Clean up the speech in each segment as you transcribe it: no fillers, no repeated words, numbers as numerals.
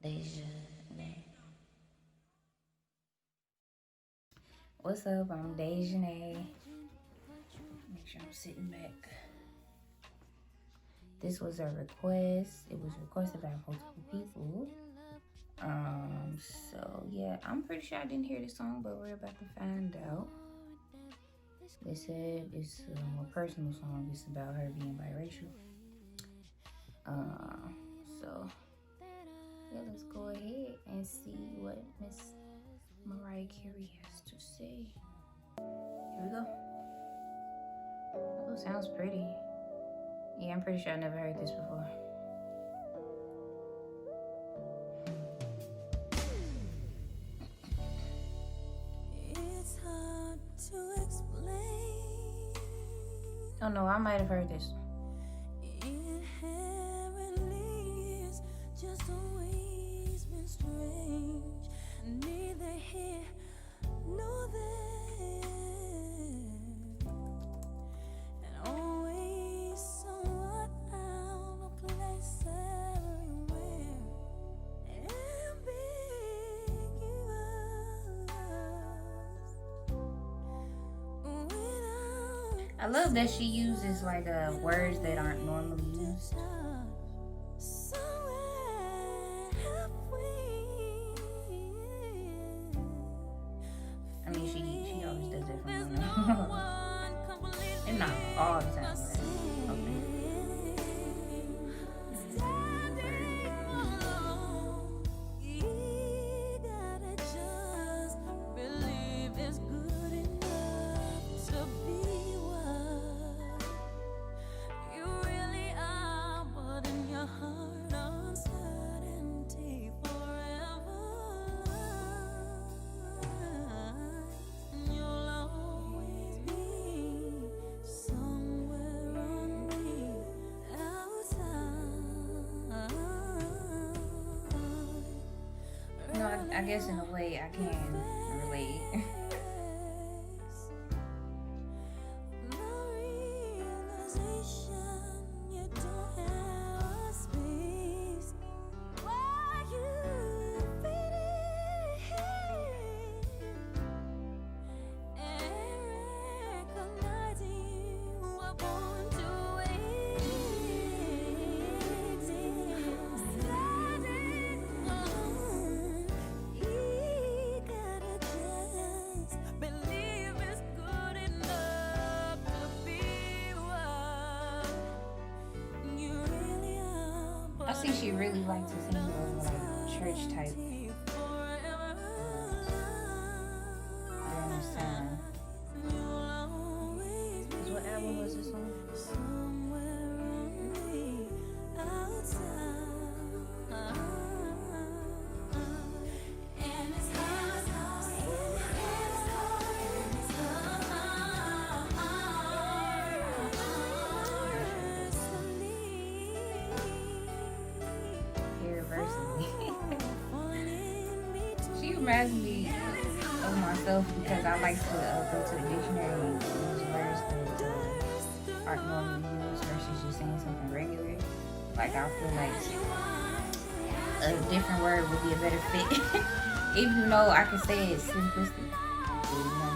Dasianae. What's up? I'm Dasianae. Make sure I'm sitting back. This was a request. It was requested by multiple people. So yeah, I'm pretty sure I didn't hear this song, but we're about to find out. They said it's a more personal song. It's about her being biracial. So yeah, let's go ahead and see what Miss Mariah Carey has to say. Here we go. Oh, sounds pretty. Yeah, I'm pretty sure I never heard this before. It's hard to explain. Oh no, I might have heard this. Inherently, it's just always been strange. Neither here nor there, and always somewhat out of place everywhere. Ambiguous. I love that she uses like words that aren't normally used. I mean, she always does it from and not all the time. But okay. I guess in a way I can relate. I see she really likes to sing those like church type during this time. 'Cause what album was this on? She reminds me of myself because I like to go to the dictionary and use words that aren't normally used versus just saying something regular. Like I feel like a different word would be a better fit. Even though I could say it's simplistic. You know?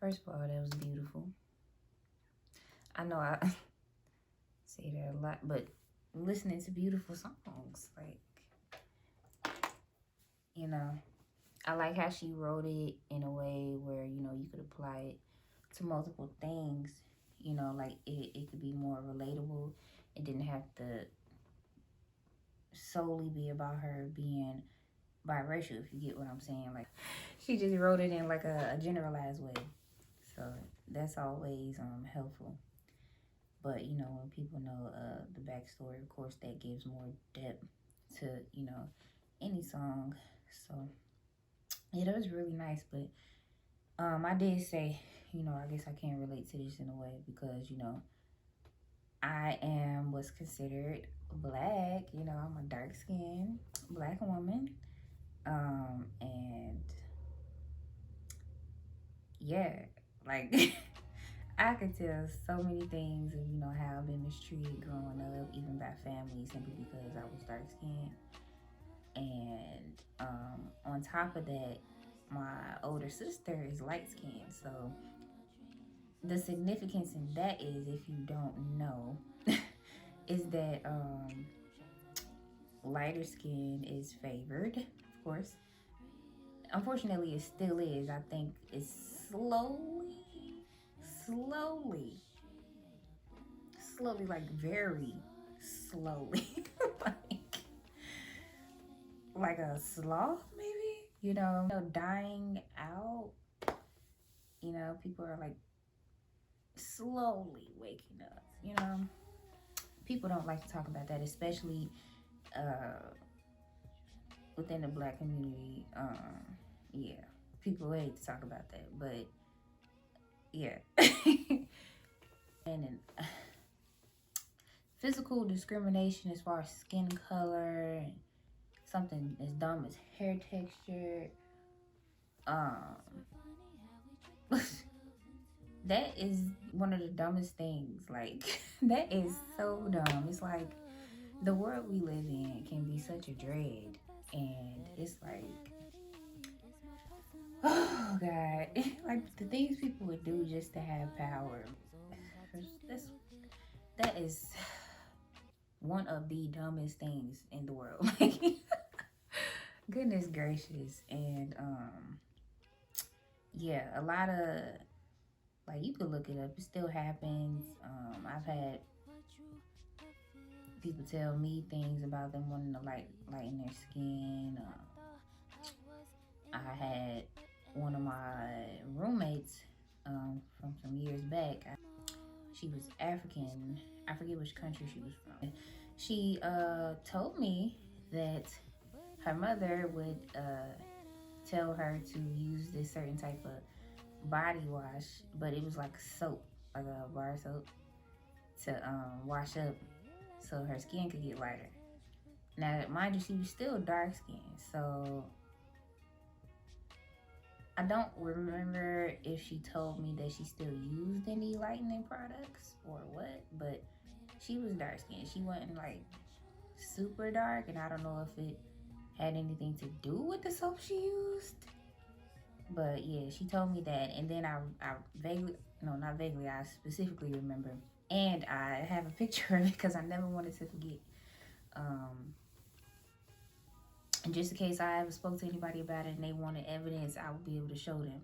First of all, that was beautiful. I know I say that a lot, but listening to beautiful songs, like, you know, I like how she wrote it in a way where, you know, you could apply it to multiple things, you know, like it could be more relatable. It didn't have to solely be about her being biracial, if you get what I'm saying. Like, she just wrote it in like a generalized way, so that's always helpful. But you know, when people know the backstory, of course, that gives more depth to, you know, any song. So yeah, that was really nice. But I did say, you know, I guess I can't relate to this in a way because, you know, I am what's considered black. You know, I'm a dark skinned black woman. And yeah, like I could tell so many things of, you know, how I've been mistreated growing up, even by family, simply because I was dark skinned. And on top of that, my older sister is light skinned. So the significance in that is, if you don't know, is that lighter skin is favored, of course. Unfortunately, it still is. I think it's slowly, like very slowly, like a sloth, maybe. You know, dying out. You know, people are like slowly waking up. You know, people don't like to talk about that, especially within the black community. Yeah, people hate to talk about that, but yeah. And physical discrimination as far as skin color, and something as dumb as hair texture. That is one of the dumbest things. Like, that is so dumb. It's like the world we live in can be such a dread, and it's like, oh God, like the things people would do just to have power. That is one of the dumbest things in the world. Like, goodness gracious. And yeah, a lot of, like, you could look it up, it still happens. I've had people tell me things about them wanting to lighten their skin. I had one of my roommates from some years back. She was African. I forget which country she was from. She told me that her mother would tell her to use this certain type of body wash, but it was like soap, like a bar soap, to wash up so her skin could get lighter. Now, mind you, she was still dark skinned, so I don't remember if she told me that she still used any lightening products or what, but she was dark skinned. She wasn't like super dark, and I don't know if it had anything to do with the soap she used. But yeah, she told me that, and then I vaguely, no, not vaguely, I specifically remember, and I have a picture of it because I never wanted to forget. And just in case I ever spoke to anybody about it and they wanted evidence, I would be able to show them.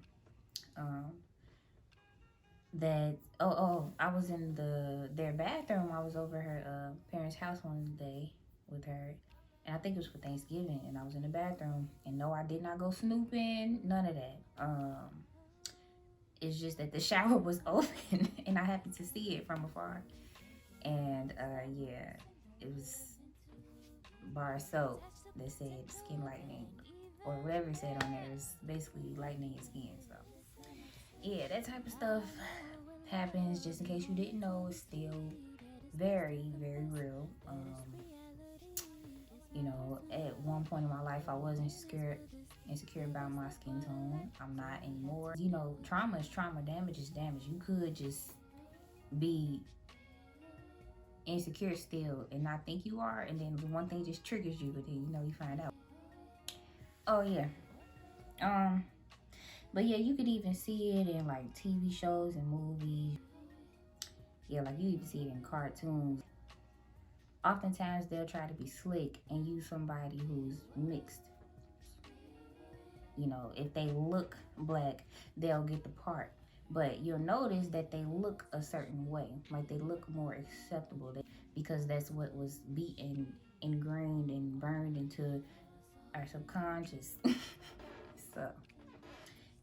That I was in their bathroom. I was over her parents' house one day with her, and I think it was for Thanksgiving. And I was in the bathroom, and no, I did not go snooping. None of that. It's just that the shower was open, and I happened to see it from afar. And yeah, it was bar soap that said skin lightening, or whatever it said on there. Is basically lightening your skin. So yeah, that type of stuff happens. Just in case you didn't know, it's still very, very real. You know, at one point in my life, I was insecure about my skin tone. I'm not anymore. You know, trauma is trauma, damage is damage. You could just be insecure still and not think you are, and then one thing just triggers you, and then, you know, you find out. Oh yeah. But yeah, you could even see it in like TV shows and movies. Yeah, like you even see it in cartoons. Oftentimes they'll try to be slick and use somebody who's mixed. You know, if they look black, they'll get the part. But you'll notice that they look a certain way, like they look more acceptable, because that's what was beaten, ingrained, and burned into our subconscious. So,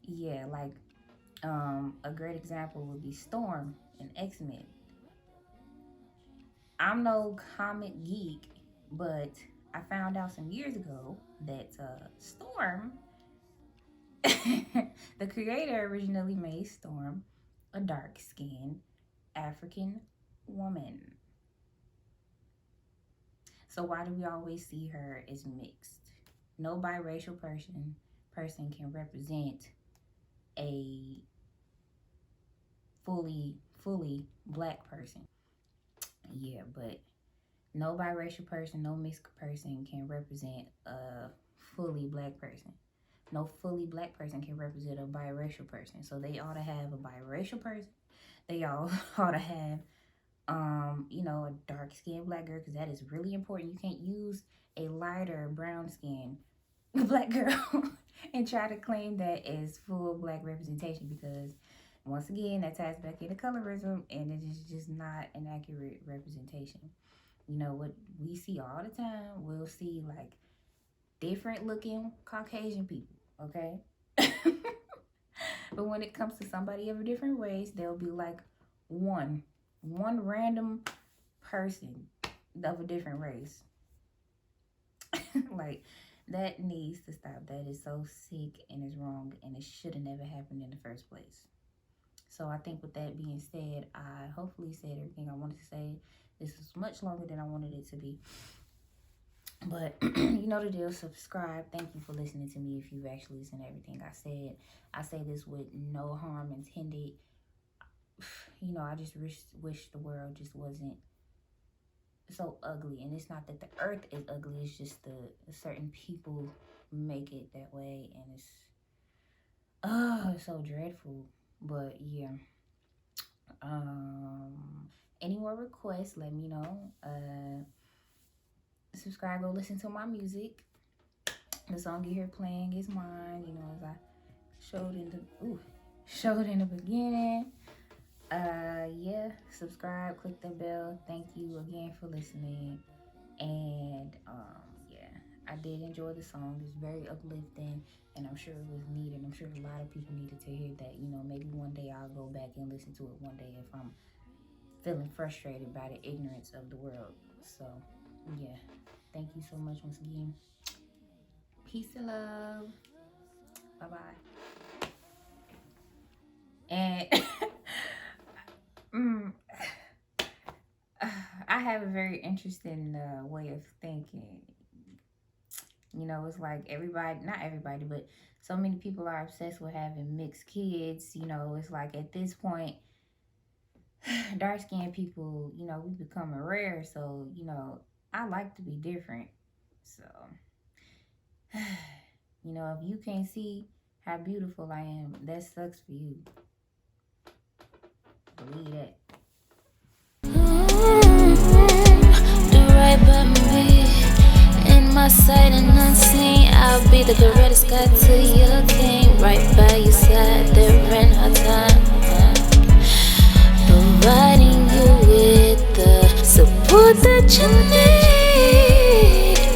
yeah, like a great example would be Storm in X-Men. I'm no comic geek, but I found out some years ago that Storm, the creator originally made Storm a dark-skinned African woman. So why do we always see her as mixed? No biracial person can represent a fully black person. Yeah, but no biracial person, no mixed person can represent a fully black person. No fully black person can represent a biracial person. So they ought to have a biracial person. They all ought to have, a dark-skinned black girl, because that is really important. You can't use a lighter brown-skinned black girl and try to claim that as full black representation, because once again, that ties back into colorism, and it is just not an accurate representation. You know, what we see all the time, we'll see like different looking Caucasian people, okay? But when it comes to somebody of a different race, there'll be like one random person of a different race. Like, that needs to stop. That is so sick and is wrong, and it should have never happened in the first place. So I think with that being said, I hopefully said everything I wanted to say. This was much longer than I wanted it to be. But you know the deal. Subscribe. Thank you for listening to me if you've actually listened to everything I said. I say this with no harm intended. You know, I just wish the world just wasn't so ugly. And it's not that the earth is ugly. It's just the certain people make it that way. And it's so dreadful. But yeah, any more requests, let me know. Subscribe, go listen to my music. The song you hear playing is mine, you know, as I showed in the beginning. Yeah, subscribe, click the bell. Thank you again for listening. And yeah, I did enjoy the song. It's very uplifting, and I'm sure it was needed. I'm sure a lot of people needed to hear that. You know, maybe one day I'll go back and listen to it one day if I'm feeling frustrated by the ignorance of the world. So yeah, thank you so much once again. Peace and love. Bye-bye. And I have a very interesting way of thinking. You know, it's like not everybody, but so many people are obsessed with having mixed kids. You know, it's like at this point, dark-skinned people, you know, we becoming rare. So, you know, I like to be different. So, you know, if you can't see how beautiful I am, that sucks for you. Believe that. Do right by me. In my sight and unseen, I'll be the greatest guy to your king. Right by your side, there in our time. Providing you with the support that you need.